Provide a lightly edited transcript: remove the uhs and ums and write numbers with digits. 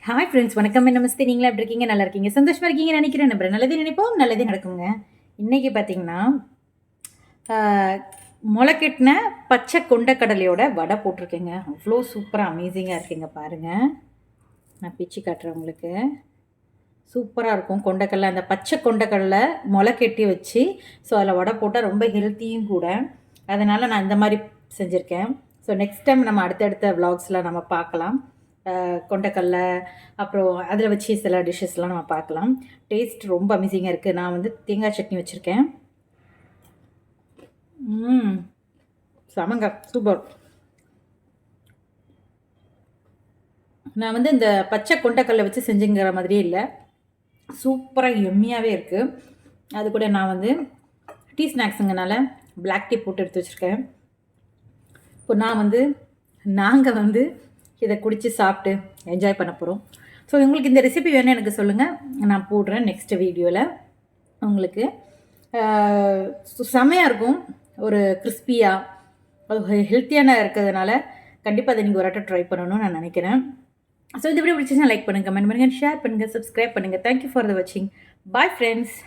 Hi friends, வணக்கம், நமஸ்தே. நீங்களா எப்படி இருக்கீங்க? நல்லா இருக்கீங்க, சந்தோஷமா இருக்கீங்கன்னு நினைக்கிறேன். நம்புறேன். நல்லதே நினைப்போம், நல்லதே நடக்குங்க. இன்னைக்கு பார்த்தீங்கன்னா, ஆ மொளக்கட்டின பச்சை கொண்டைக்கடலையோட வடை போட்டிருக்கேங்க. அவ்வளோ சூப்பரா அமேசிங்கா இருக்குங்க பாருங்க. நான் பிச்சு காட்டுறேன் உங்களுக்கு. சூப்பரா இருக்கும். கொண்டைக்கடலை, அந்த பச்சை கொண்டைக்கடலை மொளக்கட்டி வச்சு, ஸோ அதில் வடை போட்டால் ரொம்ப ஹெல்த்தியும் கூட. அதனால் நான் இந்த மாதிரி செஞ்சுருக்கேன். ஸோ நெக்ஸ்ட் டைம் நம்ம அடுத்தடுத்த விலாக்ஸில் நம்ம பார்க்கலாம். கொண்டைக்கடலை அப்புறம் அதில் வச்சு சில டிஷ்ஷஸ்லாம் நம்ம பார்க்கலாம். டேஸ்ட் ரொம்ப அமேசிங்காக இருக்குது. நான் வந்து தேங்காய் சட்னி வச்சுருக்கேன். செமங்க, சூப்பர். நான் வந்து இந்த பச்சை கொண்டைக்கடலை வச்சு செஞ்சுங்கிற மாதிரியே இல்லை, சூப்பராக எம்மியாகவே இருக்குது. அது கூட நான் வந்து டீ ஸ்நாக்ஸுங்கனால பிளாக் டீ போட்டு எடுத்து வச்சுருக்கேன். இப்போ நாங்கள் வந்து இதை குடித்து சாப்பிட்டு என்ஜாய் பண்ண போகிறோம். ஸோ உங்களுக்கு இந்த ரெசிபி வேணும் எனக்கு சொல்லுங்கள், நான் போடுறேன் நெக்ஸ்ட் வீடியோவில். உங்களுக்கு செம்மையாக இருக்கும், ஒரு கிறிஸ்பியாக ஹெல்த்தியான இருக்கிறதுனால கண்டிப்பாக அதை நீங்கள் ஒரு ஆட்டம் ட்ரை பண்ணணும்னு நான் நினைக்கிறேன். ஸோ இந்த வீடியோ பிடிச்சிச்சுன்னா லைக் பண்ணுங்கள், கமெண்ட் பண்ணுங்கள், ஷேர் பண்ணுங்கள், சப்ஸ்கிரைப் பண்ணுங்கள். தேங்க்யூ ஃபார் த வாட்சிங். Bye friends.